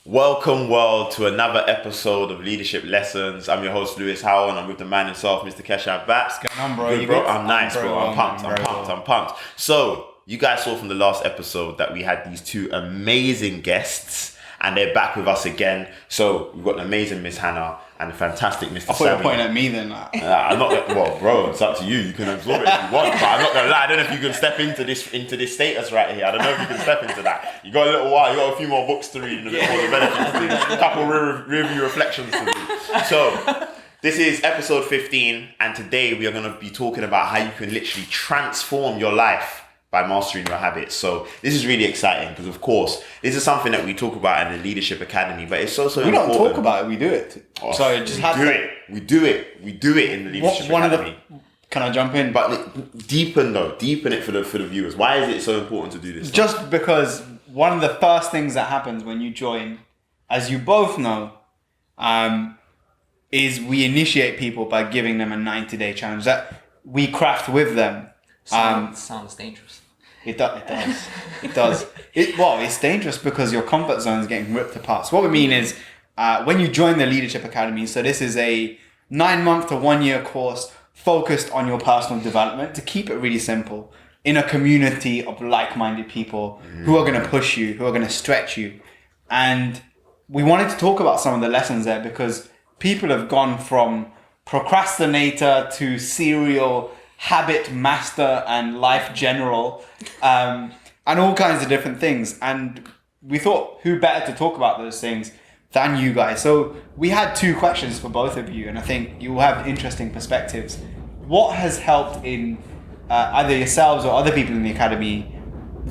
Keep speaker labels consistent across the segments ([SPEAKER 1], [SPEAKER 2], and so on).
[SPEAKER 1] Welcome, world, to another episode of Leadership Lessons. I'm your host, Louis Howell, and I'm with the man himself, Mr. Keshav Bhatt.
[SPEAKER 2] What's going on, bro?
[SPEAKER 1] Good, bro? I'm nice, bro. I'm pumped. I'm pumped. So, you guys saw from the last episode that we had these two amazing guests, and they're back with us again. So, we've got an amazing Miss Hannah and a fantastic Mr.
[SPEAKER 2] I thought you were pointing at me then.
[SPEAKER 1] I'm not gonna, well, bro, it's up to you. You can absorb it if you want, but I'm not gonna lie. I don't know if you can step into this status right here. I don't know if you can step into that. You got a little while. You got a few more books to read and a bit more the benefits to do. A couple review reflections to do. So this is episode 15, and today we are gonna be talking about how you can literally transform your life by mastering your habits. So this is really exciting because, of course, this is something that we talk about in the Leadership Academy, but it's so
[SPEAKER 2] we
[SPEAKER 1] important.
[SPEAKER 2] don't talk about it, we do it. So it just
[SPEAKER 1] we do it in the Leadership Academy.
[SPEAKER 2] Can I jump in?
[SPEAKER 1] But deepen it for the viewers. Why is it so important to do this?
[SPEAKER 2] Just because one of the first things that happens when you join, as you both know, is we initiate people by giving them a 90-day challenge that we craft with them.
[SPEAKER 3] Sounds dangerous.
[SPEAKER 2] It does. It's dangerous because your comfort zone is getting ripped apart. So what we mean is, when you join the Leadership Academy, so this is a 9-month to 1-year course focused on your personal development, to keep it really simple, in a community of like-minded people who are going to push you, who are going to stretch you. And we wanted to talk about some of the lessons there because people have gone from procrastinator to serial habit master and life general, and all kinds of different things. And we thought, who better to talk about those things than you guys? So we had 2 questions for both of you, and I think you will have interesting perspectives. What has helped in either yourselves or other people in the academy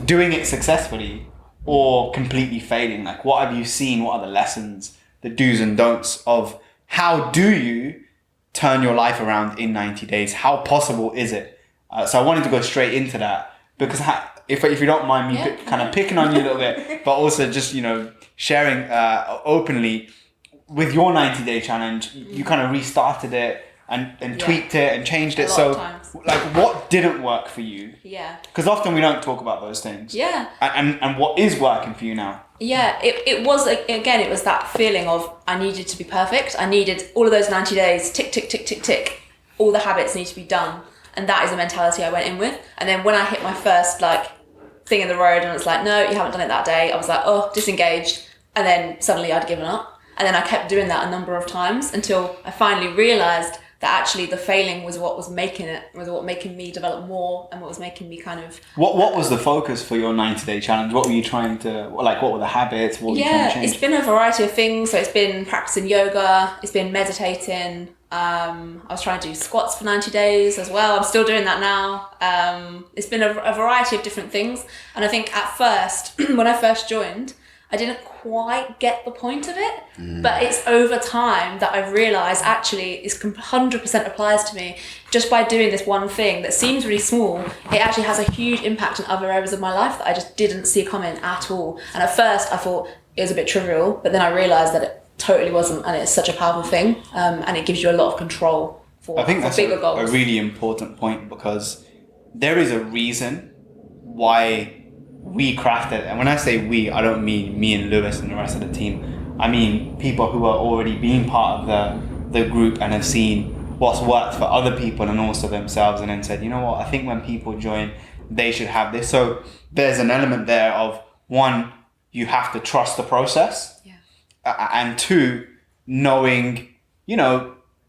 [SPEAKER 2] doing it successfully or completely failing? Like, what have you seen? What are the lessons, the do's and don'ts of how do you turn your life around in 90 days? How possible is it? So I wanted to go straight into that because if you don't mind me kind of picking on you a little bit, but also just, sharing openly with your 90-day challenge, you kind of restarted it and tweaked it and changed it. So like, what didn't work for you? Yeah. Because often we don't talk about those things.
[SPEAKER 3] Yeah.
[SPEAKER 2] And what is working for you now?
[SPEAKER 3] Yeah, it was that feeling of I needed to be perfect. I needed all of those 90 days, tick, tick, tick, tick, tick. All the habits need to be done. And that is the mentality I went in with. And then when I hit my first thing in the road and it's like, no, you haven't done it that day, I was like, oh, disengaged. And then suddenly I'd given up. And then I kept doing that a number of times until I finally realised that actually the failing was what was making me develop more and what was making me kind of...
[SPEAKER 2] What was the focus for your 90-day challenge? What were you trying to... what were the habits? What were you trying to change?
[SPEAKER 3] It's been a variety of things. So it's been practicing yoga, it's been meditating. I was trying to do squats for 90 days as well. I'm still doing that now. It's been a variety of different things. And I think at first, when I first joined, I didn't quite get the point of it, but it's over time that I've realised actually it's 100% applies to me. Just by doing this one thing that seems really small, it actually has a huge impact on other areas of my life that I just didn't see coming at all. And at first I thought it was a bit trivial, but then I realised that it totally wasn't, and it's such a powerful thing, and it gives you a lot of control for bigger goals.
[SPEAKER 2] A really important point, because there is a reason why we crafted, and when I say we, I don't mean me and Lewis and the rest of the team. I mean people who are already being part of the group and have seen what's worked for other people and also themselves, and then said, you know what, I think when people join, they should have this. So there's an element there of, 1, you have to trust the process, and 2, knowing,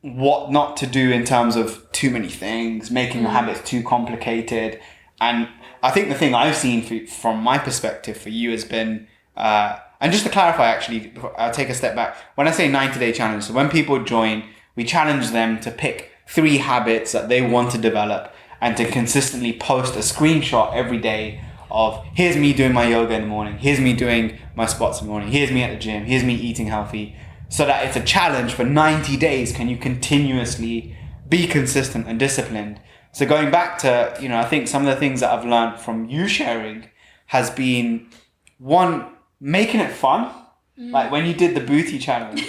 [SPEAKER 2] what not to do in terms of too many things, making your habits too complicated. And I think the thing I've seen from my perspective for you has been, and just to clarify actually, I'll take a step back. When I say 90-day challenge, so when people join, we challenge them to pick 3 habits that they want to develop and to consistently post a screenshot every day of, here's me doing my yoga in the morning, here's me doing my squats in the morning, here's me at the gym, here's me eating healthy, so that it's a challenge for 90 days. Can you continuously be consistent and disciplined? So going back to, I think some of the things that I've learned from you sharing has been, 1, making it fun. Like when you did the booty challenge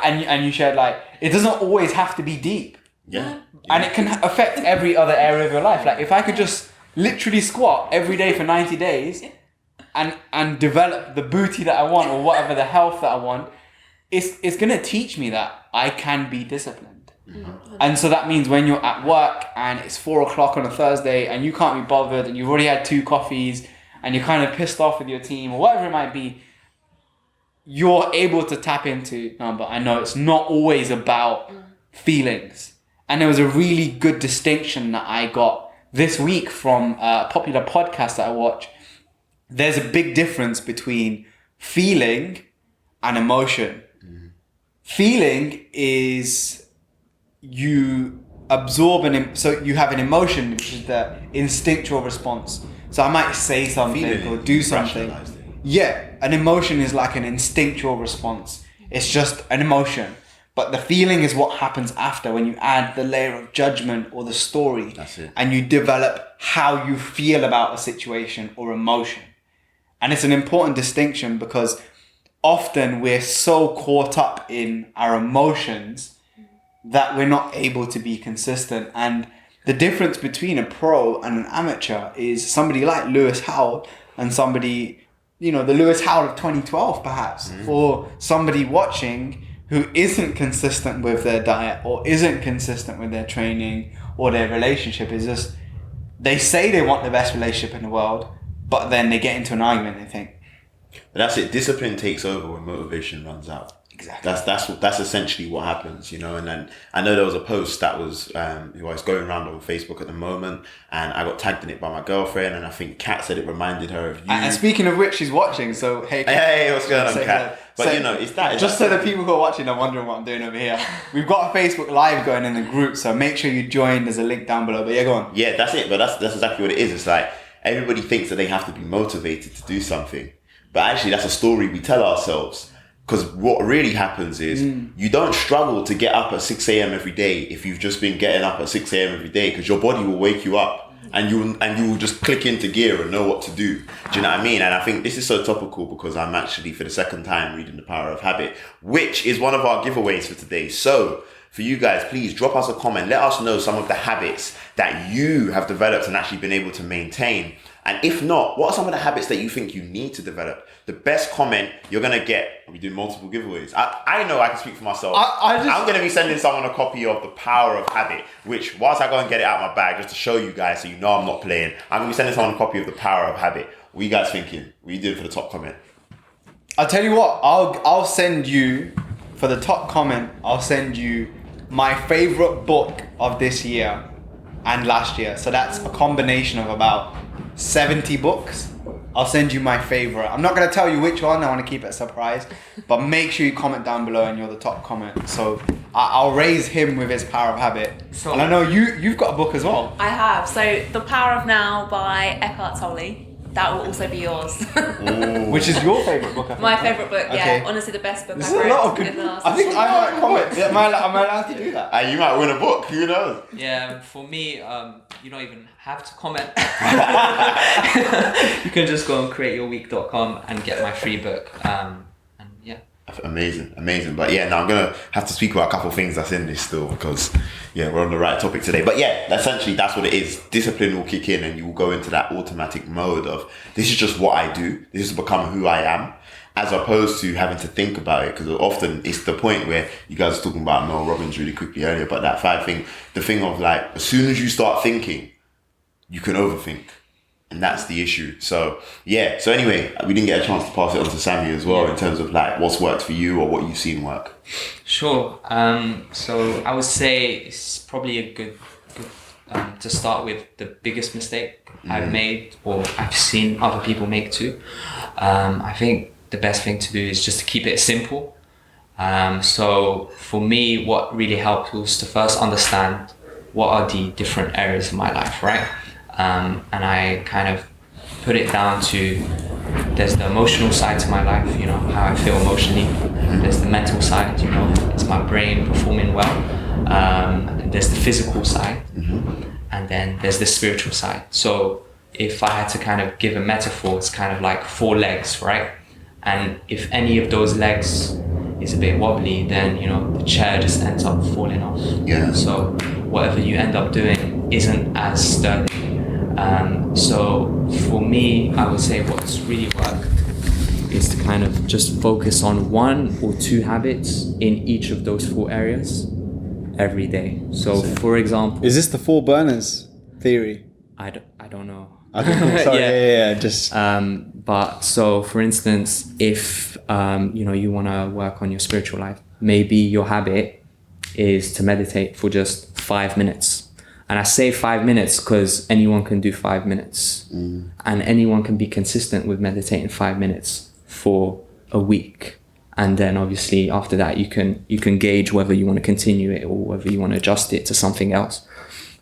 [SPEAKER 2] and you shared it doesn't always have to be deep.
[SPEAKER 1] Yeah.
[SPEAKER 2] And it can affect every other area of your life. Like if I could just literally squat every day for 90 days, and develop the booty that I want or whatever the health that I want, it's going to teach me that I can be disciplined. Mm-hmm. And so that means when you're at work and it's 4:00 on a Thursday and you can't be bothered and you've already had 2 coffees and you're kind of pissed off with your team or whatever it might be, you're able to tap into, no, but I know it's not always about feelings. And there was a really good distinction that I got this week from a popular podcast that I watch. There's a big difference between feeling and emotion. Mm. Feeling is you absorb so you have an emotion, which is the instinctual response. So I might say something or do something. Yeah, an emotion is like an instinctual response. It's just an emotion. But the feeling is what happens after when you add the layer of judgment or the story.
[SPEAKER 1] That's it.
[SPEAKER 2] And you develop how you feel about a situation or emotion. And it's an important distinction because often we're so caught up in our emotions that we're not able to be consistent. And the difference between a pro and an amateur is somebody like Lewis Howell and somebody, the Lewis Howell of 2012 perhaps, or somebody watching who isn't consistent with their diet or isn't consistent with their training or their relationship. Is just, they say they want the best relationship in the world, but then they get into an argument and they think.
[SPEAKER 1] But that's it. Discipline takes over when motivation runs out.
[SPEAKER 2] Exactly.
[SPEAKER 1] That's essentially what happens, And then I know there was a post that was going around on Facebook at the moment, and I got tagged in it by my girlfriend, and I think Kat said it reminded her of you.
[SPEAKER 2] And speaking of which, she's watching. So hey,
[SPEAKER 1] hey, what's going on, Kat? But it's that.
[SPEAKER 2] Just so the people who are watching are wondering what I'm doing over here. We've got a Facebook Live going in the group, so make sure you join. There's a link down below. But yeah, go on.
[SPEAKER 1] Yeah, that's it. But that's exactly what it is. It's like everybody thinks that they have to be motivated to do something, but actually that's a story we tell ourselves. Because what really happens is you don't struggle to get up at 6 a.m. every day if you've just been getting up at 6 a.m. every day, because your body will wake you up and you will just click into gear and know what to do. Do you know what I mean? And I think this is so topical because I'm actually for the second time reading The Power of Habit, which is one of our giveaways for today. So for you guys, please drop us a comment. Let us know some of the habits that you have developed and actually been able to maintain. And if not, what are some of the habits that you think you need to develop? The best comment you're going to get, we do multiple giveaways. I know I can speak for myself. I'm going to be sending someone a copy of The Power of Habit, which whilst I go and get it out of my bag, just to show you guys so you know I'm not playing, I'm going to be sending someone a copy of The Power of Habit. What are you guys thinking? What are you doing for the top comment?
[SPEAKER 2] I'll tell you what, I'll send you, for the top comment, I'll send you my favorite book of this year and last year. So that's a combination of about 70 books. I'll send you my favorite. I'm not going to tell you which one. I want to keep it a surprise. But make sure you comment down below and you're the top comment. So I'll raise him with his Power of Habit. And I know you've got a book as well.
[SPEAKER 3] I have. So The Power of Now by Eckhart Tolle. That will also be yours.
[SPEAKER 2] Which is your favourite book, I think.
[SPEAKER 3] My favourite book, yeah.
[SPEAKER 2] Okay.
[SPEAKER 3] Honestly, the best book
[SPEAKER 2] This
[SPEAKER 3] I've
[SPEAKER 2] is a
[SPEAKER 3] read
[SPEAKER 2] lot of good.
[SPEAKER 3] in the last
[SPEAKER 2] I think I might comment. Am I allowed to do that?
[SPEAKER 1] You might win a book. Who knows?
[SPEAKER 4] Yeah, for me, you don't even have to comment. You can just go on createyourweek.com and get my free book. And yeah.
[SPEAKER 1] Amazing. But yeah, now I'm going to have to speak about a couple of things that's in this still because, we're on the right topic today. But yeah, essentially that's what it is. Discipline will kick in and you will go into that automatic mode of this is just what I do. This has become who I am, as opposed to having to think about it, because often it's the point where you guys are talking about Mel Robbins really quickly earlier, but that 5 thing, the thing of like, as soon as you start thinking, you can overthink. And that's the issue. So anyway, we didn't get a chance to pass it on to Sammy as well in terms of like what's worked for you or what you've seen work.
[SPEAKER 4] Sure. So I would say it's probably a good to start with the biggest mistake I've made or I've seen other people make too. I think the best thing to do is just to keep it simple. So for me, what really helped was to first understand what are the different areas of my life, right? And I kind of put it down to there's the emotional side to my life, how I feel emotionally. There's the mental side, it's my brain performing well. There's the physical side, and then there's the spiritual side. So if I had to kind of give a metaphor, it's kind of like 4 legs, right? And if any of those legs is a bit wobbly, then the chair just ends up falling off.
[SPEAKER 1] Yeah.
[SPEAKER 4] So whatever you end up doing isn't as sturdy. So for me, I would say what's really worked is to kind of just focus on 1 or 2 habits in each of those 4 areas every day. So, for example,
[SPEAKER 2] Is this the 4 burners theory?
[SPEAKER 4] I don't know.
[SPEAKER 2] Okay, sorry, yeah, just...
[SPEAKER 4] But so, for instance, if you want to work on your spiritual life, maybe your habit is to meditate for just 5 minutes. And I say 5 minutes because anyone can do 5 minutes, and anyone can be consistent with meditating 5 minutes for a week. And then obviously after that, you can gauge whether you want to continue it or whether you want to adjust it to something else.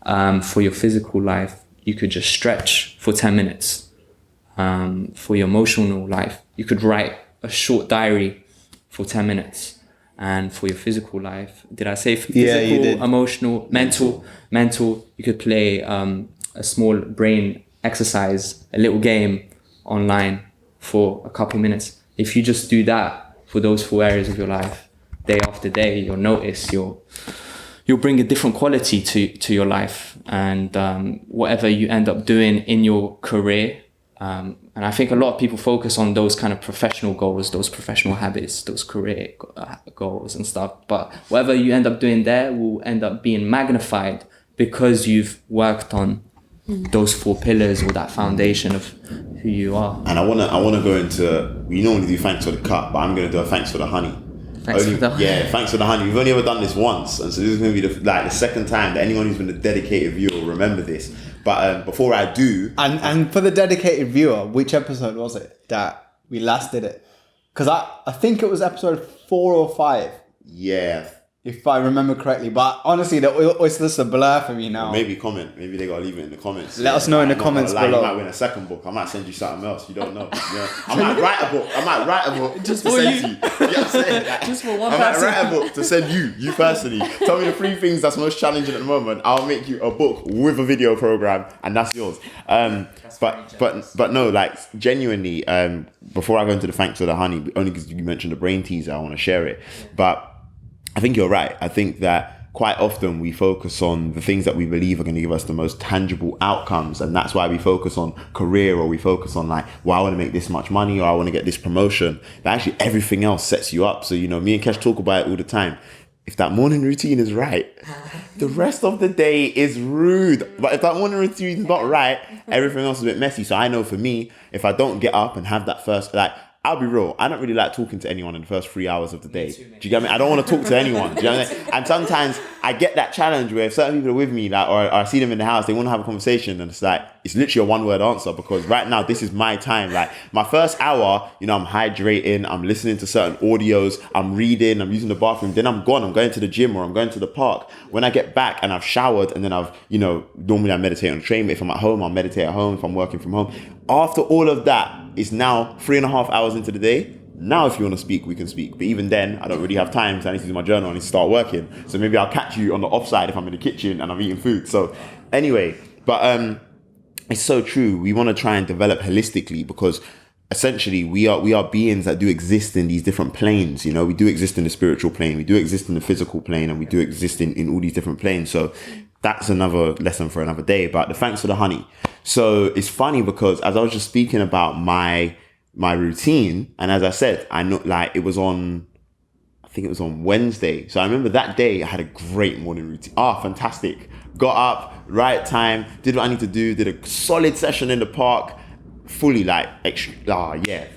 [SPEAKER 4] For your physical life, you could just stretch for 10 minutes. For your emotional life, you could write a short diary for 10 minutes. And for your physical life, did I say physical,
[SPEAKER 2] Yeah, you did.
[SPEAKER 4] emotional, mental, you could play a small brain exercise, a little game online for a couple minutes. If you just do that for those 4 areas of your life, day after day, you'll notice you'll bring a different quality to your life, and whatever you end up doing in your career. And I think a lot of people focus on those kind of professional goals, those professional habits, those career goals and stuff. But whatever you end up doing there will end up being magnified because you've worked on those 4 pillars or that foundation of who you are.
[SPEAKER 1] And I wanna go into, we normally do thanks for the cut, but I'm gonna do a thanks for the honey.
[SPEAKER 4] Thanks for the honey.
[SPEAKER 1] Yeah, thanks for the honey. We've only ever done this once, and so this is gonna be the second time that anyone who's been a dedicated viewer will remember this. But before I do,
[SPEAKER 2] And for the dedicated viewer, which episode was it that we last did it? Because I think it was episode 4 or 5,
[SPEAKER 1] yeah,
[SPEAKER 2] if I remember correctly. But honestly, it's just a blur for me now.
[SPEAKER 1] maybe comment. Maybe they gotta leave it in the comments.
[SPEAKER 2] Let us know in the
[SPEAKER 1] I'm not
[SPEAKER 2] comments
[SPEAKER 1] gonna lie,
[SPEAKER 2] below.
[SPEAKER 1] You might win a second book. I might send you something else. You don't know. Yeah. I might write a book
[SPEAKER 4] Just
[SPEAKER 1] to
[SPEAKER 4] for
[SPEAKER 1] send
[SPEAKER 4] you.
[SPEAKER 1] to you. You know what I'm saying? Like,
[SPEAKER 4] Just for one
[SPEAKER 1] I might
[SPEAKER 4] person.
[SPEAKER 1] write a book to send you personally. Tell me the 3 things that's most challenging at the moment. I'll make you a book with a video program, and that's yours. But no, like genuinely. Before I go into the thanks for the honey, only because you mentioned the brain teaser, I want to share it. But I think you're right. I think that quite often we focus on the things that we believe are going to give us the most tangible outcomes, and that's why we focus on career, or we focus on like, well, I want to make this much money, or I want to get this promotion. But actually everything else sets you up. So, me and Kesh talk about it all the time. If that morning routine is right, the rest of the day is rude. But if that morning routine is not right, everything else is a bit messy. So I know for me, if I don't get up and have that first, like, I'll be real, I don't really like talking to anyone in the first 3 hours of the day. Do you get me? I don't want to talk to anyone. Do you know what I mean? And sometimes I get that challenge where if certain people are with me, like, or I see them in the house, they want to have a conversation, and it's like, it's literally a 1-word answer, because right now, this is my time. Like, my first hour, I'm hydrating, I'm listening to certain audios, I'm reading, I'm using the bathroom, then I'm gone, I'm going to the gym, or I'm going to the park. When I get back and I've showered, and then I've, normally I meditate on the train, but if I'm at home, I'll meditate at home, if I'm working from home. After all of that, it's now 3.5 hours into the day. Now, if you want to speak, we can speak. But even then, I don't really have time, so I need to do my journal, I need to start working. So maybe I'll catch you on the offside if I'm in the kitchen and I'm eating food. So anyway, but it's so true. We want to try and develop holistically, because essentially we are beings that do exist in these different planes. We do exist in the spiritual plane, we do exist in the physical plane, and we do exist in all these different planes. So that's another lesson for another day. But the thanks for the honey. So it's funny because as I was just speaking about my routine, and as I said, I know, like, it was on Wednesday. So I remember that day I had a great morning routine. Fantastic. Got up, right time, did what I need to do, did a solid session in the park, fully like extra,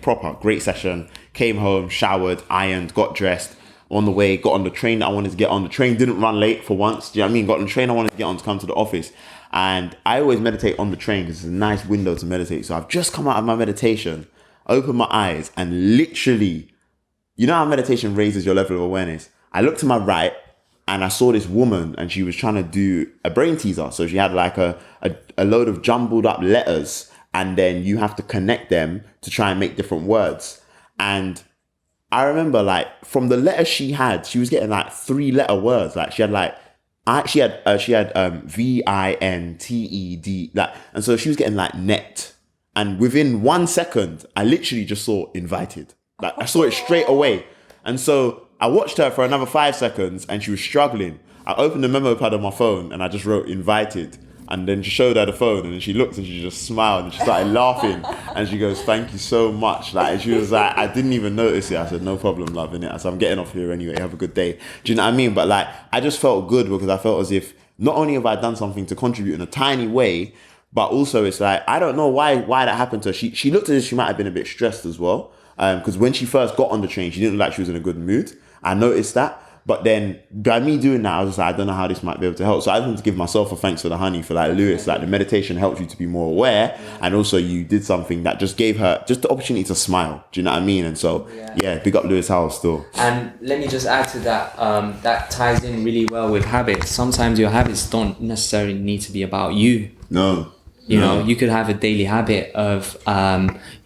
[SPEAKER 1] proper, great session. Came home, showered, ironed, got dressed. On the way, got on the train that I wanted to get on. The train didn't run late for once. Do you know what I mean? Got on the train I wanted to get on to come to the office. And I always meditate on the train because it's a nice window to meditate. So I've just come out of my meditation, opened my eyes, and literally, how meditation raises your level of awareness? I looked to my right and I saw this woman, and she was trying to do a brain teaser. So she had like a load of jumbled up letters, and then you have to connect them to try and make different words. And I remember, like, from the letters she had, she was getting like 3-letter words. Like, she had VINTED, like, and so she was getting like net. And within 1 second, I literally just saw invited. Like, I saw it straight away. And so I watched her for another 5 seconds, and she was struggling. I opened the memo pad on my phone and I just wrote invited. And then she showed her the phone, and then she looked and she just smiled and she started laughing. And she goes, "Thank you so much." Like, and she was like, "I didn't even notice it." I said, "No problem, love, innit?" I said, "I'm getting off here anyway. Have a good day." Do you know what I mean? But like, I just felt good because I felt as if not only have I done something to contribute in a tiny way, but also it's like, I don't know why that happened to her. She looked as if she might have been a bit stressed as well. Because when she first got on the train, she didn't look like she was in a good mood. I noticed that. But then by me doing that, I was just like, I don't know how this might be able to help. So I just want to give myself a thanks for the honey, for like Lewis, like the meditation helped you to be more aware. And also you did something that just gave her just the opportunity to smile. Do you know what I mean? And so, yeah, big up Louis Howell still.
[SPEAKER 4] And let me just add to that, that ties in really well with habits. Sometimes your habits don't necessarily need to be about you.
[SPEAKER 1] No.
[SPEAKER 4] You know, you could have a daily habit of,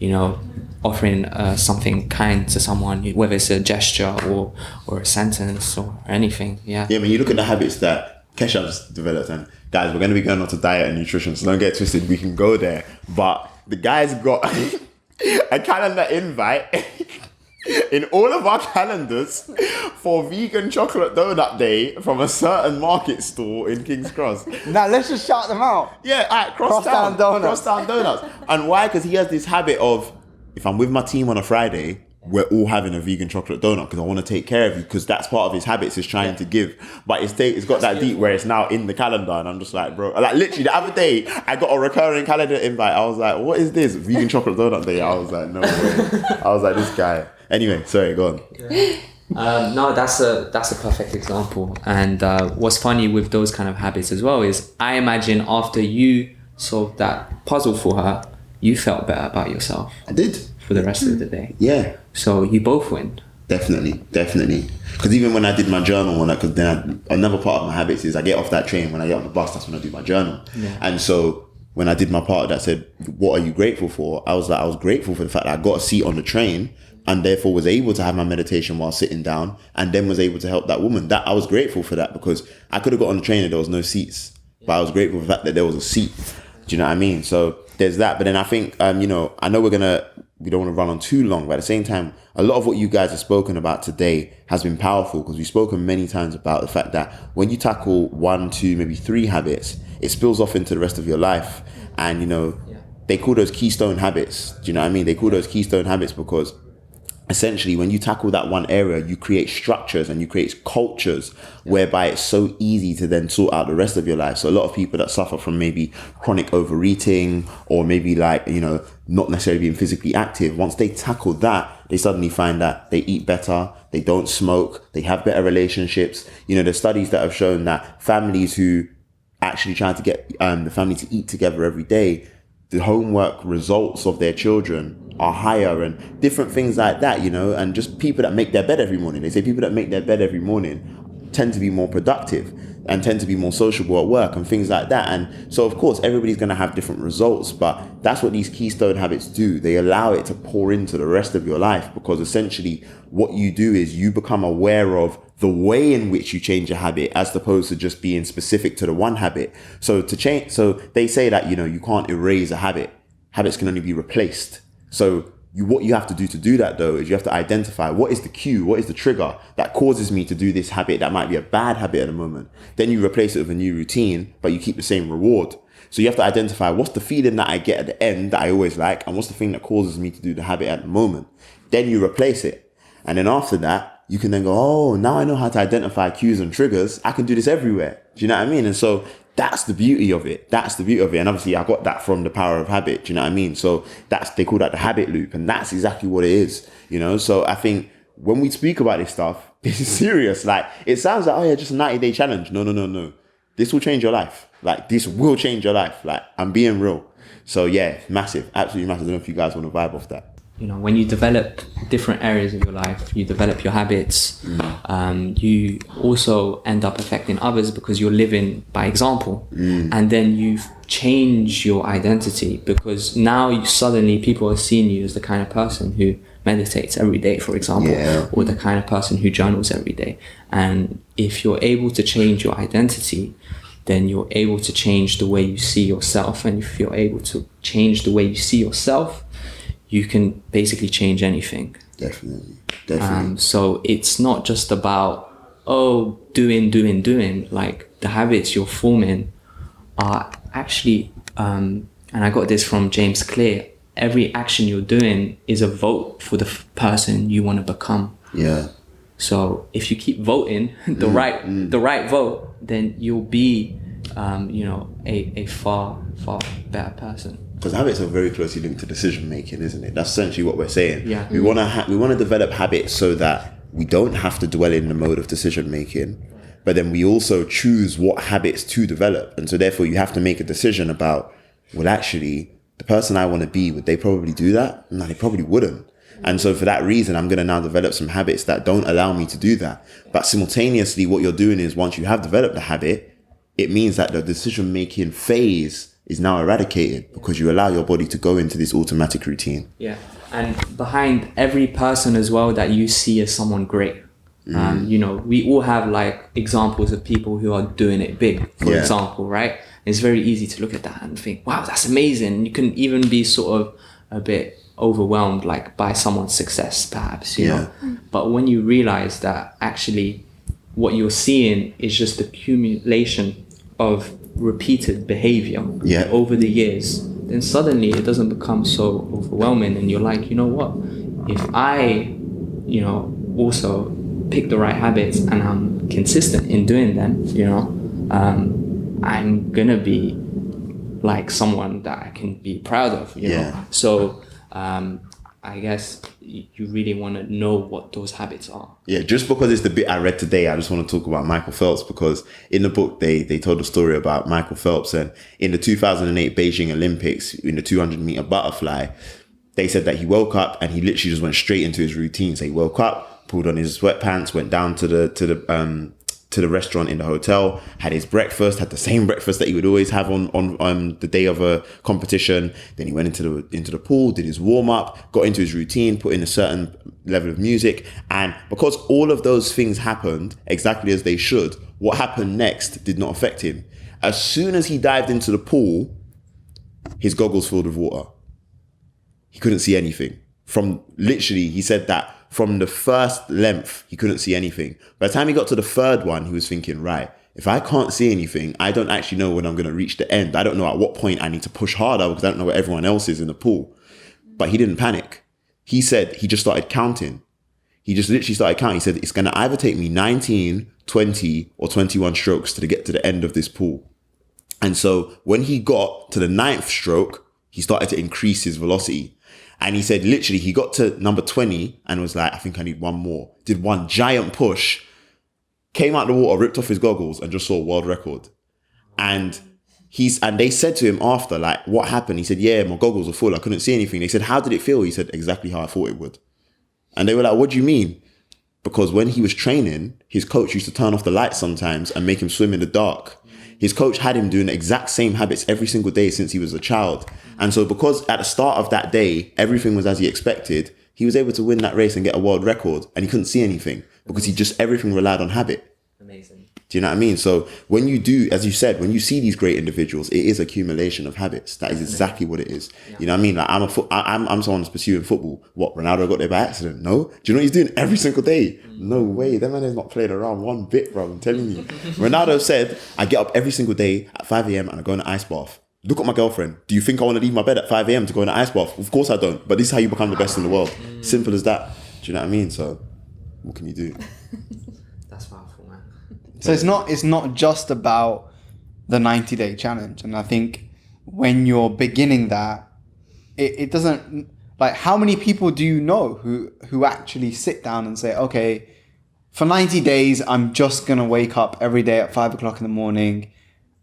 [SPEAKER 4] you know, offering something kind to someone, whether it's a gesture or a sentence or anything. Yeah.
[SPEAKER 1] Yeah, when you look at the habits that Keshav's developed, and guys, we're going to be going on to diet and nutrition, so don't get twisted. We can go there, but the guy's got a calendar invite in all of our calendars for vegan chocolate donut day from a certain market store in King's Cross.
[SPEAKER 2] Now let's just shout them out.
[SPEAKER 1] Yeah, all right, Crosstown Donuts. And why? Because he has this habit of, if I'm with my team on a Friday, we're all having a vegan chocolate donut because I want to take care of you, because that's part of his habits, is trying to give. But it's got that deep where it's now in the calendar, and I'm just like, bro, like literally the other day I got a recurring calendar invite. I was like, what is this? Vegan chocolate donut day. I was like, no way. I was like, this guy. Anyway, sorry, go on.
[SPEAKER 4] No, that's a perfect example. And what's funny with those kind of habits as well is, I imagine after you solved that puzzle for her, you felt better about yourself.
[SPEAKER 1] I did.
[SPEAKER 4] For the rest of the day.
[SPEAKER 1] Yeah.
[SPEAKER 4] So you both win.
[SPEAKER 1] Definitely. Because even when I did my journal, because then another part of my habits is I get off that train, when I get on the bus, that's when I do my journal.
[SPEAKER 4] Yeah.
[SPEAKER 1] And so when I did my part that said, what are you grateful for? I was like, I was grateful for the fact that I got a seat on the train and therefore was able to have my meditation while sitting down, and then was able to help that woman. That I was grateful for that, because I could have got on the train and there was no seats, but I was grateful for the fact that there was a seat. Do you know what I mean? So there's that. But then I think, you know, I know we don't want to run on too long, but at the same time, a lot of what you guys have spoken about today has been powerful, because we've spoken many times about the fact that when you tackle 1, 2, maybe 3 habits, it spills off into the rest of your life. And, you know, they call those keystone habits. Do you know what I mean? They call those keystone habits because essentially when you tackle that one area, you create structures and you create cultures whereby it's so easy to then sort out the rest of your life. So a lot of people that suffer from maybe chronic overeating, or maybe like, you know, not necessarily being physically active, once they tackle that, they suddenly find that they eat better, they don't smoke, they have better relationships. You know, there's studies that have shown that families who actually try to get the family to eat together every day, the homework results of their children are higher, and different things like that, you know. And just people that make their bed every morning, they say people that make their bed every morning tend to be more productive and tend to be more sociable at work and things like that. And so of course everybody's going to have different results, but that's what these keystone habits do. They allow it to pour into the rest of your life, because essentially what you do is you become aware of the way in which you change a habit, as opposed to just being specific to the one habit. So they say that, you know, you can't erase a habit. Habits can only be replaced. So what you have to do that, though, is you have to identify what is the cue, what is the trigger that causes me to do this habit that might be a bad habit at the moment. Then you replace it with a new routine, but you keep the same reward. So you have to identify what's the feeling that I get at the end that I always like, and what's the thing that causes me to do the habit at the moment. Then you replace it. And then after that, you can then go, oh, now I know how to identify cues and triggers. I can do this everywhere. Do you know what I mean? And so that's the beauty of it. And obviously I got that from The Power of Habit. Do you know what I mean? So they call that the habit loop. And that's exactly what it is, you know? So I think when we speak about this stuff, this is serious. Like, it sounds like, oh yeah, just a 90-day challenge. No. This will change your life. Like, this will change your life. Like, I'm being real. So yeah, massive, absolutely massive. I don't know if you guys want to vibe off that.
[SPEAKER 4] You know, when you develop different areas of your life, you develop your habits, you also end up affecting others because you're living by example. And then you change your identity, because now suddenly people are seeing you as the kind of person who meditates every day, for example, or the kind of person who journals every day. And if you're able to change your identity, then you're able to change the way you see yourself. And if you're able to change the way you see yourself, you can basically change anything.
[SPEAKER 1] Definitely.
[SPEAKER 4] So it's not just about, doing. Like, the habits you're forming are actually, and I got this from James Clear, every action you're doing is a vote for the person you want to become.
[SPEAKER 1] Yeah.
[SPEAKER 4] So if you keep voting the right vote, then you'll be, a far better person.
[SPEAKER 1] Because habits are very closely linked to decision making, isn't it? That's essentially what we're saying.
[SPEAKER 4] Yeah.
[SPEAKER 1] We want to develop habits so that we don't have to dwell in the mode of decision making, but then we also choose what habits to develop. And so therefore you have to make a decision about, well, actually, the person I want to be, would they probably do that? No, they probably wouldn't. And so for that reason, I'm going to now develop some habits that don't allow me to do that. But simultaneously, what you're doing is once you have developed the habit, it means that the decision making phase is now eradicated because you allow your body to go into this automatic routine.
[SPEAKER 4] Yeah. And behind every person as well that you see as someone great, we all have like examples of people who are doing it big, for example, right? It's very easy to look at that and think, wow, that's amazing. You can even be sort of a bit overwhelmed like by someone's success, perhaps, you know. But when you realize that actually what you're seeing is just the accumulation of repeated behavior over the years, then suddenly it doesn't become so overwhelming, and you're like, you know what, if I also pick the right habits and I'm consistent in doing them, I'm gonna be like someone that I can be proud of, you know. So I guess you really want to know what those habits are. Yeah,
[SPEAKER 1] just because it's the bit I read today, I just want to talk about Michael Phelps, because in the book they told a story about Michael Phelps, and in the 2008 Beijing Olympics in the 200 meter butterfly, they said that he woke up and he literally just went straight into his routine. So he woke up, pulled on his sweatpants, went down to the restaurant in the hotel, had his breakfast, had the same breakfast that he would always have on the day of a competition. Then he went into the pool, did his warm up, got into his routine, put in a certain level of music. And because all of those things happened exactly as they should, what happened next did not affect him. As soon as he dived into the pool, his goggles filled with water. He couldn't see anything. He said that from the first length, he couldn't see anything. By the time he got to the third one, he was thinking, right, if I can't see anything, I don't actually know when I'm going to reach the end. I don't know at what point I need to push harder because I don't know where everyone else is in the pool. But he didn't panic. He said he just started counting. He just literally started counting. He said, it's going to either take me 19, 20, or 21 strokes to get to the end of this pool. And so when he got to the 9th stroke, he started to increase his velocity. And he said, literally, he got to number 20 and was like, I think I need one more. Did one giant push, came out the water, ripped off his goggles and just saw a world record. And they said to him after, like, what happened? He said, yeah, my goggles were full. I couldn't see anything. They said, how did it feel? He said, exactly how I thought it would. And they were like, what do you mean? Because when he was training, his coach used to turn off the lights sometimes and make him swim in the dark. His coach had him doing the exact same habits every single day since he was a child. And so because at the start of that day, everything was as he expected, he was able to win that race and get a world record, and he couldn't see anything because everything relied on habit.
[SPEAKER 4] Amazing.
[SPEAKER 1] Do you know what I mean? So when you do, as you said, when you see these great individuals, it is accumulation of habits. That is exactly what it is. Yeah. You know what I mean? Like I'm someone that's pursuing football. What, Ronaldo got there by accident? No. Do you know what he's doing every single day? No way. That man has not played around one bit, bro. I'm telling you. Ronaldo said, I get up every single day at 5 a.m. and I go in an ice bath. Look at my girlfriend. Do you think I want to leave my bed at 5 a.m. to go in an ice bath? Of course I don't. But this is how you become the best in the world. Simple as that. Do you know what I mean? So what can you do?
[SPEAKER 4] That's powerful, man.
[SPEAKER 2] So it's not just about the 90-day challenge. And I think when you're beginning that, it doesn't, like, how many people do you know who actually sit down and say, okay, for 90 days, I'm just going to wake up every day at 5 o'clock in the morning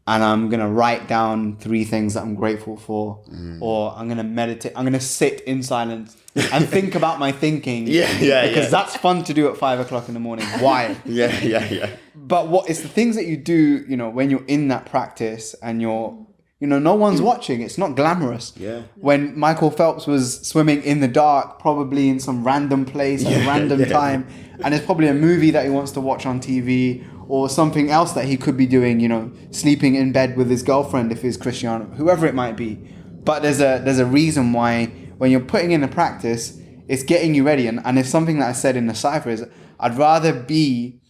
[SPEAKER 2] and I'm going to write down 3 things that I'm grateful for, or I'm going to meditate. I'm going to sit in silence and think about my thinking. Because that's fun to do at 5 o'clock in the morning. Why?
[SPEAKER 1] Yeah.
[SPEAKER 2] But it's the things that you do, when you're in that practice and you're, no one's watching. It's not glamorous.
[SPEAKER 1] Yeah.
[SPEAKER 2] When Michael Phelps was swimming in the dark, probably in some random place at a random time, and it's probably a movie that he wants to watch on TV, or something else that he could be doing, sleeping in bed with his girlfriend if he's Cristiano, whoever it might be. But there's a reason why when you're putting in the practice, it's getting you ready. And it's something that I said in the cipher is, I'd rather be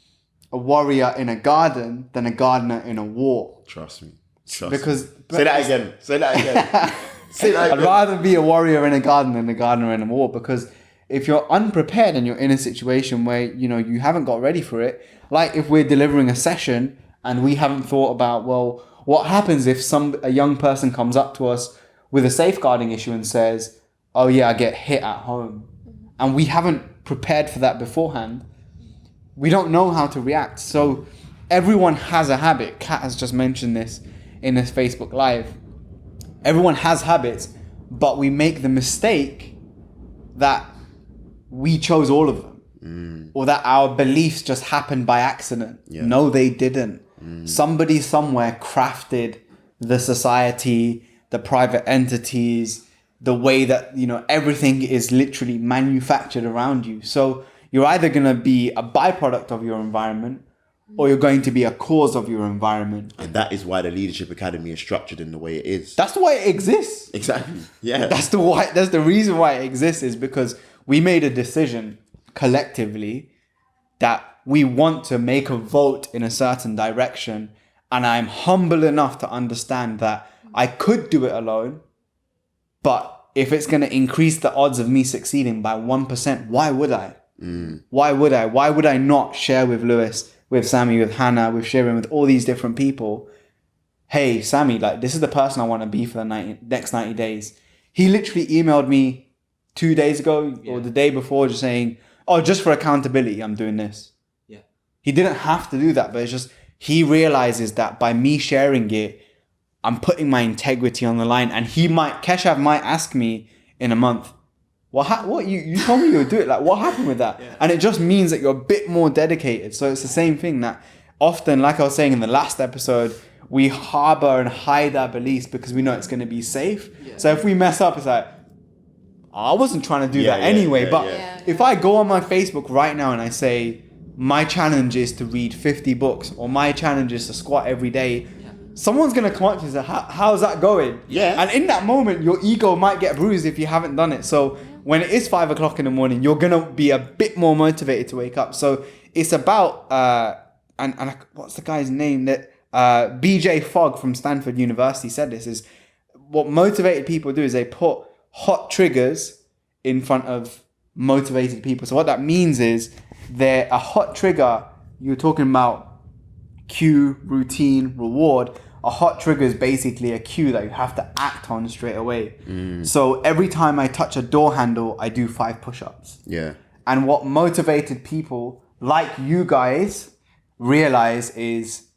[SPEAKER 2] a warrior in a garden than a gardener in a war.
[SPEAKER 1] Trust me.
[SPEAKER 2] Because
[SPEAKER 1] say that again. Say that again. Say that
[SPEAKER 2] I'd
[SPEAKER 1] again.
[SPEAKER 2] rather be a warrior in a garden than a gardener in a war, because if you're unprepared and you're in a situation where, you know, you haven't got ready for it, like if we're delivering a session and we haven't thought about, well, what happens if a young person comes up to us with a safeguarding issue and says, oh yeah, I get hit at home, and we haven't prepared for that beforehand, we don't know how to react. So everyone has a habit. Kat has just mentioned this in this Facebook Live. Everyone has habits, but we make the mistake that we chose all of them, or that our beliefs just happened by accident.
[SPEAKER 1] Yeah.
[SPEAKER 2] No, they didn't. Somebody somewhere crafted the society, the private entities, the way that, you know, everything is literally manufactured around you. So you're either going to be a byproduct of your environment, or you're going to be a cause of your environment.
[SPEAKER 1] And that is why the Leadership Academy is structured in the way it is.
[SPEAKER 2] That's the way it exists.
[SPEAKER 1] Exactly. Yeah.
[SPEAKER 2] That's the reason why it exists, is because we made a decision collectively that we want to make a vote in a certain direction. And I'm humble enough to understand that I could do it alone, but if it's going to increase the odds of me succeeding by 1%, why would I? Why would I? Why would I not share with Lewis, with Sammy, with Hannah, with Shirin, with all these different people? Hey, Sammy, like, this is the person I want to be for the next 90 days. He literally emailed me 2 days ago or the day before, just saying, oh, just for accountability, I'm doing this.
[SPEAKER 4] Yeah.
[SPEAKER 2] He didn't have to do that, but it's just, he realizes that by me sharing it, I'm putting my integrity on the line. And Keshav might ask me in a month, what you told me you would do it. Like, what happened with that? Yeah. And it just means that you're a bit more dedicated. So it's the same thing that often, like I was saying in the last episode, we harbor and hide our beliefs because we know it's going to be safe. Yeah. So if we mess up, it's like, I wasn't trying to do that anyway. But if I go on my Facebook right now and I say, my challenge is to read 50 books, or my challenge is to squat every day, someone's going to come up to you and say, how's that going?
[SPEAKER 1] Yeah.
[SPEAKER 2] And in that moment, your ego might get bruised if you haven't done it. So when it is 5 o'clock in the morning, you're going to be a bit more motivated to wake up. So it's about, what's the guy's name? That BJ Fogg from Stanford University said this, is what motivated people do is they put hot triggers in front of motivated people. So what that means is they're a hot trigger. You're talking about cue, routine, reward. A hot trigger is basically a cue that you have to act on straight away. So every time I touch a door handle, I do 5 push-ups.
[SPEAKER 1] Yeah.
[SPEAKER 2] And what motivated people like you guys realize is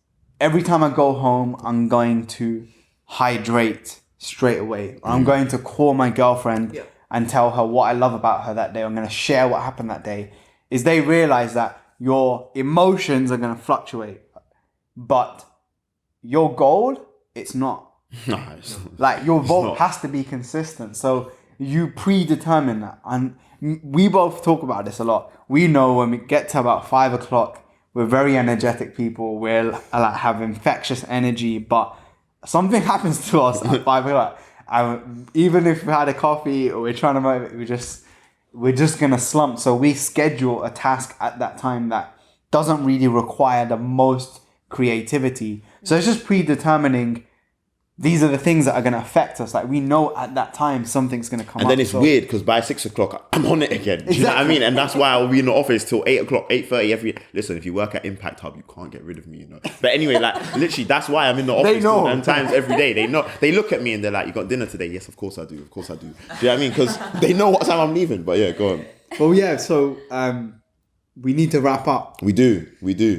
[SPEAKER 2] every time I go home, I'm going to hydrate straight away. I'm going to call my girlfriend and tell her what I love about her that day. I'm going to share what happened that day. Is they realize that your emotions are going to fluctuate, but your goal, it's not.
[SPEAKER 1] No, it's not.
[SPEAKER 2] Like, your vote has to be consistent. So you predetermine that. And we both talk about this a lot. We know when we get to about 5 o'clock, we're very energetic people. We're like have infectious energy, but something happens to us at 5 o'clock. Even if we had a coffee or we're trying to motivate, we're just going to slump. So we schedule a task at that time that doesn't really require the most creativity. So it's just predetermining, these are the things that are going to affect us. Like, we know at that time something's going to come up.
[SPEAKER 1] And then it's weird because by 6 o'clock, I'm on it again. Do you know what I mean? And that's why I'll be in the office till 8 o'clock, 8:30 Listen, if you work at Impact Hub, you can't get rid of me, you know. But anyway, like, literally, that's why I'm in the office till them times every day. They know. They look at me and they're like, you got dinner today? Yes, of course I do. Of course I do. Do you know what I mean? Because they know what time I'm leaving. But yeah, go on.
[SPEAKER 2] Well, yeah, so we need to wrap up.
[SPEAKER 1] We do.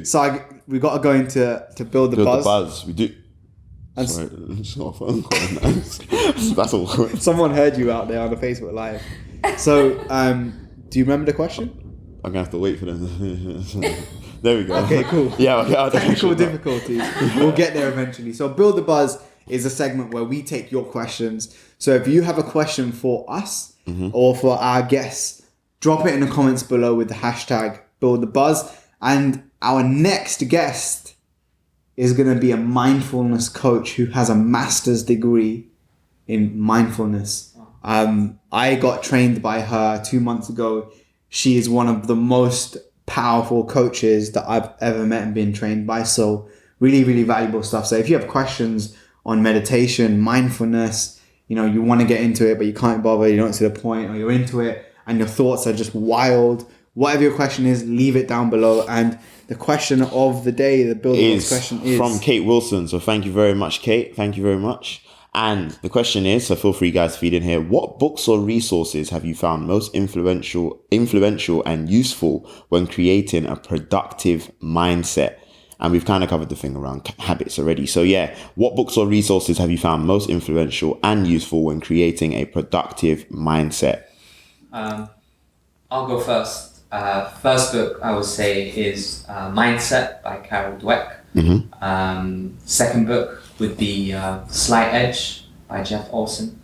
[SPEAKER 2] So we got to go into to build the buzz.
[SPEAKER 1] We do.
[SPEAKER 2] And
[SPEAKER 1] sorry, it's not a phone call. That's all.
[SPEAKER 2] Someone heard you out there on the Facebook Live. So, do you remember the question?
[SPEAKER 1] I'm gonna have to wait for them. There we go.
[SPEAKER 2] Okay, cool.
[SPEAKER 1] Yeah, okay.
[SPEAKER 2] Technical difficulties. We'll get there eventually. So, Build the Buzz is a segment where we take your questions. So, if you have a question for us or for our guests, drop it in the comments below with the hashtag Build the Buzz. And our next guest is going to be a mindfulness coach who has a master's degree in mindfulness. I got trained by her 2 months ago. She is one of the most powerful coaches that I've ever met and been trained by. So really, really valuable stuff. So if you have questions on meditation, mindfulness. You know, you want to get into it, but you can't bother. You don't see the point, or you're into it and your thoughts are just wild. Whatever your question is, leave it down below. And the question of the day, the building blocks question is
[SPEAKER 1] from Kate Wilson. So thank you very much, Kate. Thank you very much. And the question is, so feel free guys to feed in here. What books or resources have you found most influential and useful when creating a productive mindset? And we've kind of covered the thing around habits already. So yeah, what books or resources have you found most influential and useful when creating a productive mindset?
[SPEAKER 4] I'll go first. First book I would say is Mindset by Carol Dweck. Second book would be Slight Edge by Jeff Olson.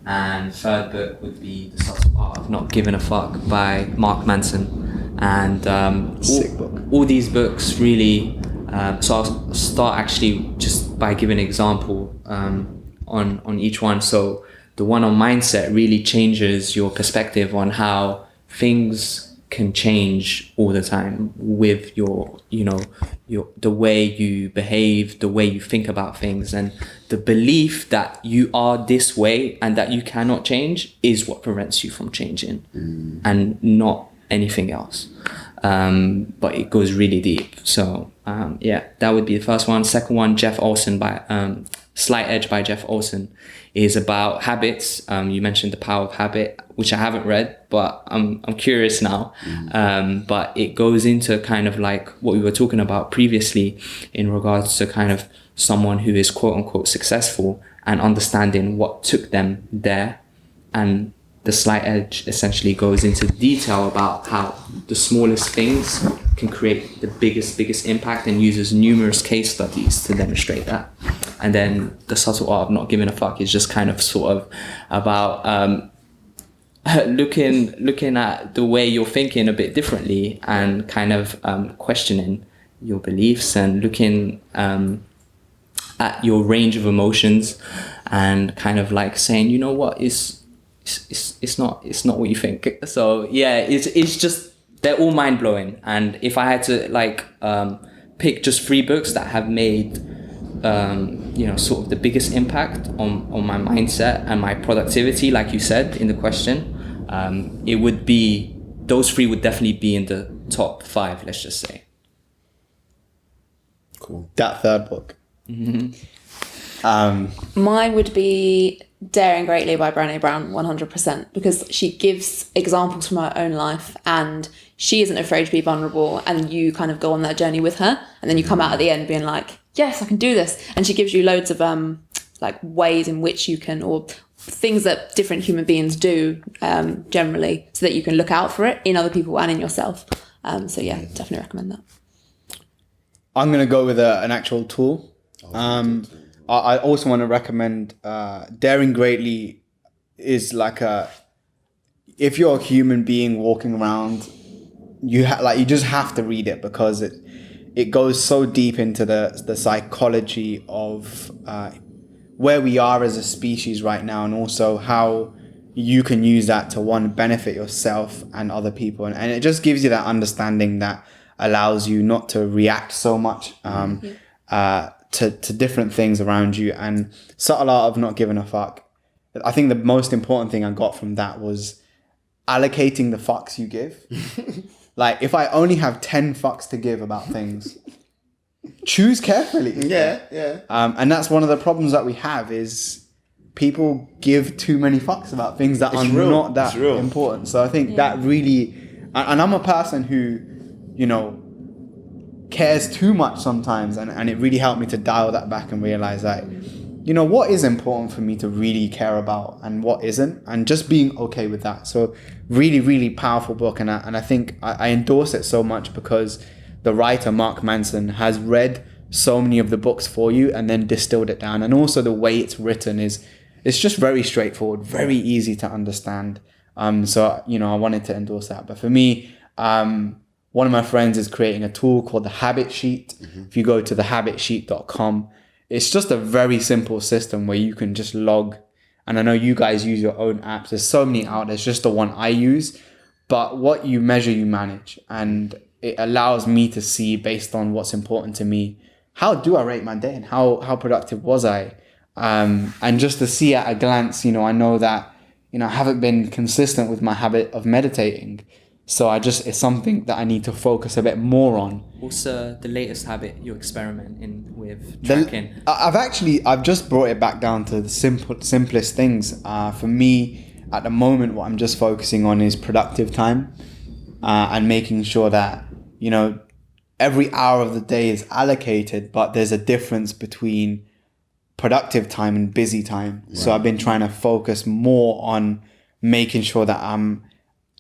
[SPEAKER 4] And third book would be The Subtle Art of Not Giving a Fuck by Mark Manson. And
[SPEAKER 2] sick book.
[SPEAKER 4] All these books really, so I'll start actually just by giving an example on each one. So the one on mindset really changes your perspective on how things can change all the time with your the way you behave, the way you think about things, and the belief that you are this way and that you cannot change is what prevents you from changing, and not anything else. But it goes really deep. So that would be the first one. Second one, Jeff Olson by Slight Edge by Jeff Olson, is about habits. You mentioned The Power of Habit, which I haven't read, but I'm curious now. But it goes into kind of like what we were talking about previously in regards to kind of someone who is quote unquote successful and understanding what took them there. And the Slight Edge essentially goes into detail about how the smallest things can create the biggest impact, and uses numerous case studies to demonstrate that. And then The Subtle Art of Not Giving a Fuck is just kind of sort of about looking at the way you're thinking a bit differently, and kind of questioning your beliefs, and looking at your range of emotions, and kind of like saying, you know what, it's not what you think. So yeah, it's just, they're all mind-blowing. And if I had to like pick just 3 books that have made sort of the biggest impact on my mindset and my productivity, like you said in the question, it would be, those 3 would definitely be in the top 5, let's just say.
[SPEAKER 2] Cool. That third book.
[SPEAKER 3] Mine would be Daring Greatly by Brené Brown, 100%, because she gives examples from her own life, and she isn't afraid to be vulnerable, and you kind of go on that journey with her, and then you come out at the end being like, yes, I can do this. And she gives you loads of like ways in which you can, or things that different human beings do generally, so that you can look out for it in other people and in yourself. So yeah, definitely recommend that.
[SPEAKER 2] I'm going to go with an actual tool. I also want to recommend Daring Greatly is like if you're a human being walking around, you just have to read it, because it goes so deep into the psychology of where we are as a species right now, and also how you can use that to benefit yourself and other people, and it just gives you that understanding that allows you not to react so much to different things around you. And Subtle Art of Not Giving a Fuck, I think the most important thing I got from that was allocating the fucks you give. Like, if I only have 10 fucks to give about things, choose carefully.
[SPEAKER 1] Yeah.
[SPEAKER 2] And that's one of the problems that we have, is people give too many fucks about things that are not that important. So I think that really, and I'm a person who, cares too much sometimes, and it really helped me to dial that back and realize that, what is important for me to really care about and what isn't, and just being okay with that. So really, really powerful book, and I think I endorse it so much because the writer Mark Manson has read so many of the books for you and then distilled it down, and also the way it's written it's just very straightforward, very easy to understand. So I wanted to endorse that. But for me, one of my friends is creating a tool called the Habit Sheet. If you go to thehabitsheet.com, it's just a very simple system where you can just log. And I know you guys use your own apps. There's so many out there. It's just the one I use. But what you measure, you manage. And it allows me to see, based on what's important to me, how do I rate my day and how productive was I? And just to see at a glance, I know that, I haven't been consistent with my habit of meditating. So it's something that I need to focus a bit more on.
[SPEAKER 4] What's the latest habit you're experimenting with tracking?
[SPEAKER 2] I've just brought it back down to the simplest things. For me, at the moment, what I'm just focusing on is productive time, and making sure that, every hour of the day is allocated, but there's a difference between productive time and busy time. Right. So I've been trying to focus more on making sure that I'm,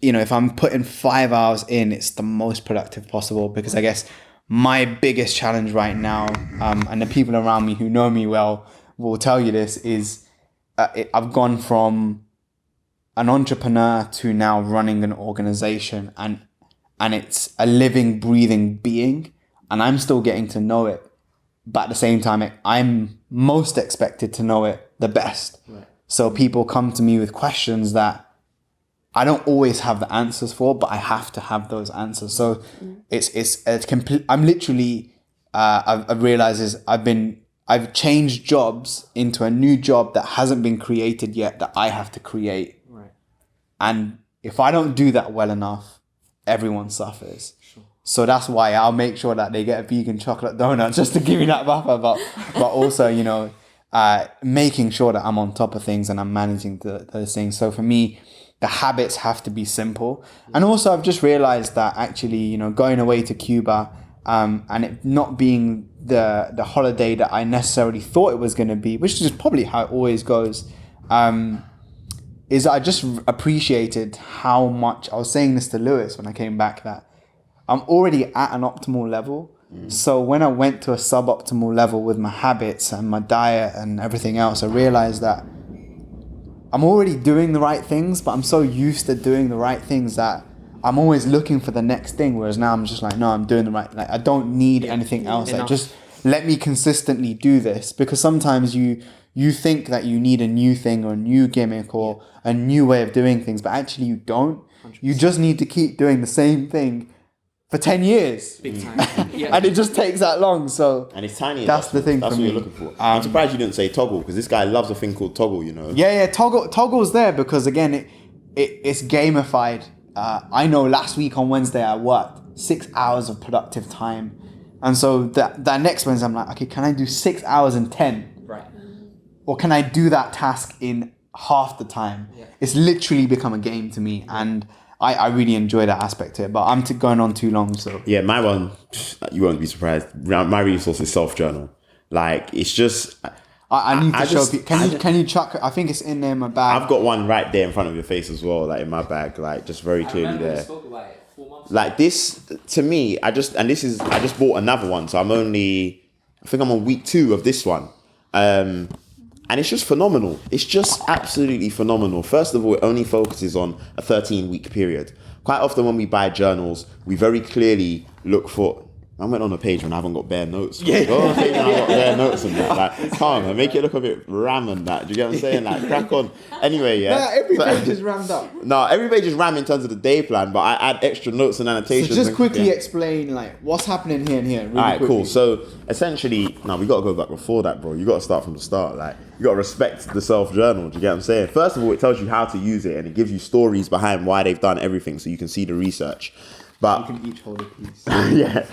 [SPEAKER 2] if I'm putting 5 hours in, it's the most productive possible, because I guess my biggest challenge right now, and the people around me who know me well will tell you this, is I've gone from an entrepreneur to now running an organization, and it's a living, breathing being, and I'm still getting to know it. But at the same time, I'm most expected to know it the best. Right. So people come to me with questions that I don't always have the answers for, but I have to have those answers. So it's a complete. I'm literally. I've realized is I've changed jobs into a new job that hasn't been created yet, that I have to create. Right. And if I don't do that well enough, everyone suffers. Sure. So that's why I'll make sure that they get a vegan chocolate donut, just to give me that buffer. But also, making sure that I'm on top of things and I'm managing those things. So for me, the habits have to be simple. And also I've just realized that actually, going away to Cuba, and it not being the holiday that I necessarily thought it was going to be, which is probably how it always goes, is I just appreciated how much, I was saying this to Lewis when I came back, that I'm already at an optimal level. So when I went to a suboptimal level with my habits and my diet and everything else, I realized that I'm already doing the right things, but I'm so used to doing the right things that I'm always looking for the next thing. Whereas now I'm just like, no, I'm doing the right, I don't need anything else. Like, just let me consistently do this, because sometimes you think that you need a new thing or a new gimmick or a new way of doing things, but actually you don't. 100%. You just need to keep doing the same thing for 10 years. Big time. And it just takes that long. So
[SPEAKER 1] and it's tiny.
[SPEAKER 2] That's the thing.
[SPEAKER 1] That's
[SPEAKER 2] for
[SPEAKER 1] what
[SPEAKER 2] me.
[SPEAKER 1] you're looking for. I'm surprised you didn't say toggle, because this guy loves a thing called toggle,
[SPEAKER 2] Yeah, toggle's there because, again, it's gamified. I know last week on Wednesday I worked 6 hours of productive time. And so that next Wednesday I'm like, okay, can I do 6 hours in 10?
[SPEAKER 4] Right.
[SPEAKER 2] Or can I do that task in half the time? Yeah. It's literally become a game to me, and I really enjoy that aspect to it, but I'm going on too long, so.
[SPEAKER 1] Yeah, my one, you won't be surprised. My resource is self-journal. Like, it's just...
[SPEAKER 2] I need to show people. Can you chuck? I think it's in there in my bag.
[SPEAKER 1] I've got one right there in front of your face as well, like in my bag, like just very clearly there.
[SPEAKER 4] Spoke about it 4 months
[SPEAKER 1] like this, to me, I just bought another one, so I think I'm on week 2 of this one. And it's just phenomenal. It's just absolutely phenomenal. First of all, it only focuses on a 13-week period. Quite often when we buy journals, we very clearly look for... I went on a page when I haven't got bare notes.
[SPEAKER 2] Yeah.
[SPEAKER 1] Go on a page when I've got bare notes and that. Like, calm and make it look a bit ram and that. Do you get what I'm saying? Like, crack on. Anyway, yeah.
[SPEAKER 2] No, every page is rammed up.
[SPEAKER 1] No, every page is ram in terms of the day plan, but I add extra notes and annotations.
[SPEAKER 2] So just quickly explain, like, what's happening here and here. Really
[SPEAKER 1] Alright,
[SPEAKER 2] quickly.
[SPEAKER 1] cool. So essentially, now we got to go back before that, bro. You got to start from the start. Like, you got to respect the self-journal. Do you get what I'm saying? First of all, it tells you how to use it, and it gives you stories behind why they've done everything, so you can see the research. But
[SPEAKER 2] you can each hold a piece.
[SPEAKER 1] yeah.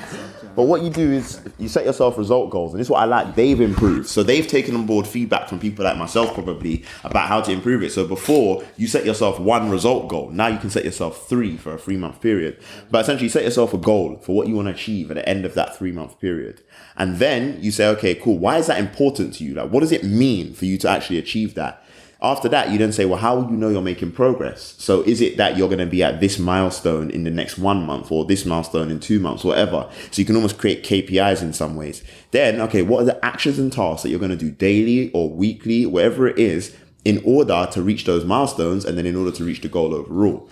[SPEAKER 1] But what you do is you set yourself result goals, and this is what I like. They've improved, so they've taken on board feedback from people like myself probably about how to improve it. So before you set yourself 1 result goal, now you can set yourself 3 for a 3-month period. But essentially, you set yourself a goal for what you want to achieve at the end of that 3-month period, and then you say, okay, cool. Why is that important to you? Like, what does it mean for you to actually achieve that? After that, you then say, well, how will you know you're making progress? So is it that you're going to be at this milestone in the next 1 month, or this milestone in 2 months, whatever? So you can almost create KPIs in some ways. Then, okay, what are the actions and tasks that you're going to do daily or weekly, whatever it is, in order to reach those milestones, and then in order to reach the goal overall?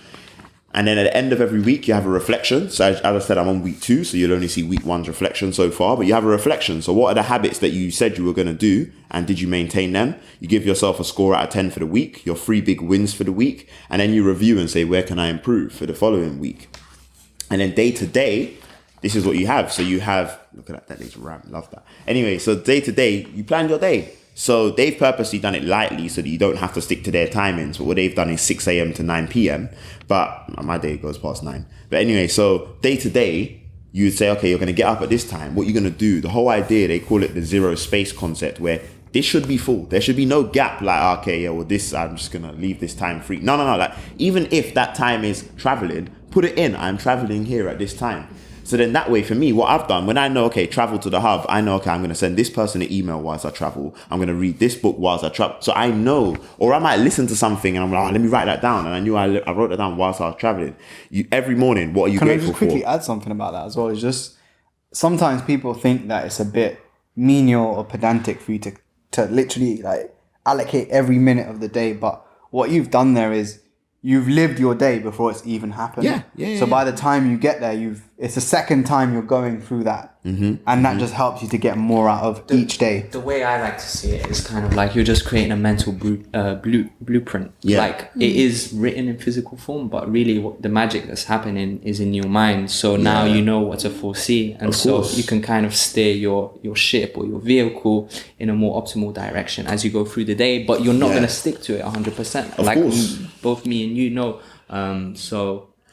[SPEAKER 1] And then at the end of every week, you have a reflection. So as I said, I'm on week 2, so you'll only see week 1's reflection so far, but you have a reflection. So what are the habits that you said you were going to do, and did you maintain them? You give yourself a score out of 10 for the week, your 3 big wins for the week, and then you review and say, where can I improve for the following week? And then day to day, this is what you have. So you have, look at that day's RAM, love that. Anyway, so day to day, you plan your day. So they've purposely done it lightly so that you don't have to stick to their timings. But what they've done is 6 a.m. to 9 p.m. But my day goes past 9. But anyway, so day to day, you would say, okay, you're going to get up at this time. What you're going to do, the whole idea, they call it the zero space concept, where this should be full. There should be no gap like, okay, yeah, well, this, I'm just going to leave this time free. No. Like, even if that time is traveling, put it in. I'm traveling here at this time. So then that way, for me, what I've done, when I know, okay, travel to the hub, I know, okay, I'm going to send this person an email whilst I travel. I'm going to read this book whilst I travel. So I know, or I might listen to something and I'm like, oh, let me write that down. And I knew I wrote that down whilst I was traveling. Every morning, what are you grateful for?
[SPEAKER 2] Can I just quickly add something about that as well? It's just, sometimes people think that it's a bit menial or pedantic for you to literally like allocate every minute of the day. But what you've done there is, you've lived your day before it's even happened. So by the time you get there, it's the second time you're going through that. And that just helps you to get more out of each day.
[SPEAKER 4] The way I like to see it is kind of like you're just creating a mental blueprint. Like it is written in physical form, but really what the magic that's happening is in your mind. So now you know what to foresee. And so you can kind of steer your ship or your vehicle in a more optimal direction as you go through the day, but you're not going to stick to it 100%.
[SPEAKER 1] Of course.
[SPEAKER 4] Both me and you know.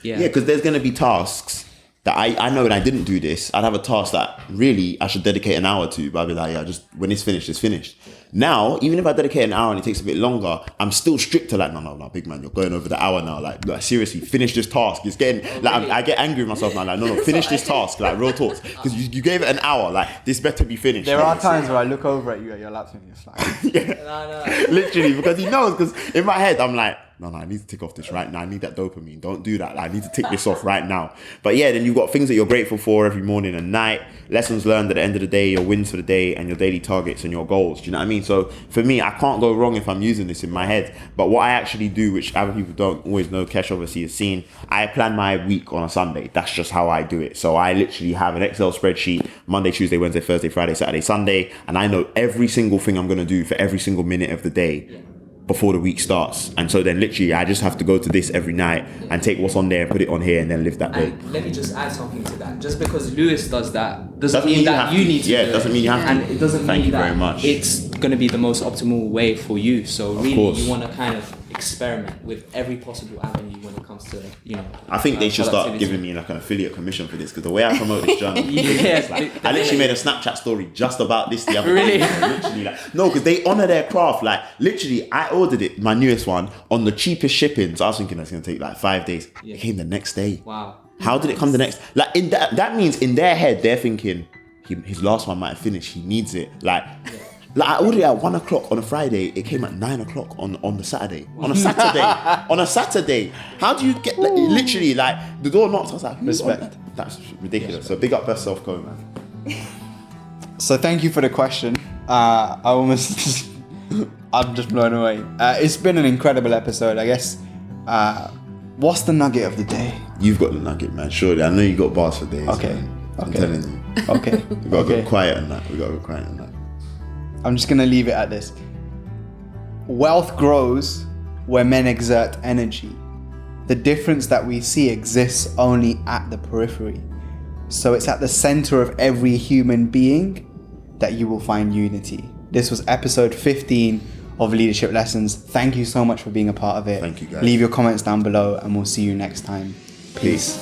[SPEAKER 4] Yeah,
[SPEAKER 1] because there's going to be tasks that I know when I didn't do this, I'd have a task that really I should dedicate an hour to, but I'd be like, yeah, just when it's finished, it's finished. Now, even if I dedicate an hour and it takes a bit longer, I'm still stricter. Like, no, big man, you're going over the hour now. Like seriously, finish this task. It's getting like I get angry with myself now. Like, no, finish this task. Like, real talks, because you gave it an hour. Like, this better be finished.
[SPEAKER 2] There are times where I look over at you at your laptop and you're just like,
[SPEAKER 1] literally, because he knows. Because in my head, I'm like, no, I need to tick off this right now. I need that dopamine. Don't do that. Like, I need to tick this off right now. But yeah, then you've got things that you're grateful for every morning and night, lessons learned at the end of the day, your wins for the day, and your daily targets and your goals. Do you know what I mean? So for me, I can't go wrong if I'm using this in my head. But what I actually do, which other people don't always know, Kesh obviously has seen, I plan my week on a Sunday. That's just how I do it. So I literally have an Excel spreadsheet, Monday, Tuesday, Wednesday, Thursday, Friday, Saturday, Sunday, and I know every single thing I'm going to do for every single minute of the day before the week starts. And so then literally I just have to go to this every night and take what's on there and put it on here and then live that day.
[SPEAKER 4] Let me just add something to that. Just because Lewis does that doesn't mean that you need to do it.
[SPEAKER 1] Doesn't mean you have to.
[SPEAKER 4] And it doesn't
[SPEAKER 1] Thank
[SPEAKER 4] mean
[SPEAKER 1] you
[SPEAKER 4] that
[SPEAKER 1] very much.
[SPEAKER 4] it's going to be the most optimal way for you. So really
[SPEAKER 1] course.
[SPEAKER 4] you want to kind of experiment with every possible avenue when it comes to,
[SPEAKER 1] I think they should start
[SPEAKER 4] productivity.
[SPEAKER 1] giving me like an affiliate commission for this, because the way I promote this journal,
[SPEAKER 4] Yes,
[SPEAKER 1] like, I literally made a Snapchat story just about this the other
[SPEAKER 4] Really?
[SPEAKER 1] day. Literally, like, no, because they honor their craft. Like, literally, I ordered it, my newest one, on the cheapest shipping. So I was thinking it's going to take like 5 days.
[SPEAKER 4] Yeah.
[SPEAKER 1] It came the next day.
[SPEAKER 4] Wow.
[SPEAKER 1] How did it come the next? Like, in that means in their head they're thinking his last one might have finished. He needs it. Like I ordered it at 1 o'clock on a Friday. It came at 9 o'clock on the Saturday. On a Saturday. On a Saturday. How do you get literally like the door knocks? I was like,
[SPEAKER 2] Respect.
[SPEAKER 1] That's ridiculous. So big up best self co, man.
[SPEAKER 2] So thank you for the question. I'm just blown away. It's been an incredible episode, I guess. What's the nugget of the day?
[SPEAKER 1] You've got the nugget, man. Surely. I know you got bars for days.
[SPEAKER 2] Okay.
[SPEAKER 1] Man. I'm
[SPEAKER 2] Okay.
[SPEAKER 1] telling you.
[SPEAKER 2] Okay.
[SPEAKER 1] We gotta go quiet on that. We gotta go quiet on that.
[SPEAKER 2] I'm just going to leave it at this. Wealth grows where men exert energy. The difference that we see exists only at the periphery. So it's at the center of every human being that you will find unity. This was episode 15 of Leadership Lessons. Thank you so much for being a part of it.
[SPEAKER 1] Thank you, guys.
[SPEAKER 2] Leave your comments down below and we'll see you next time. Peace.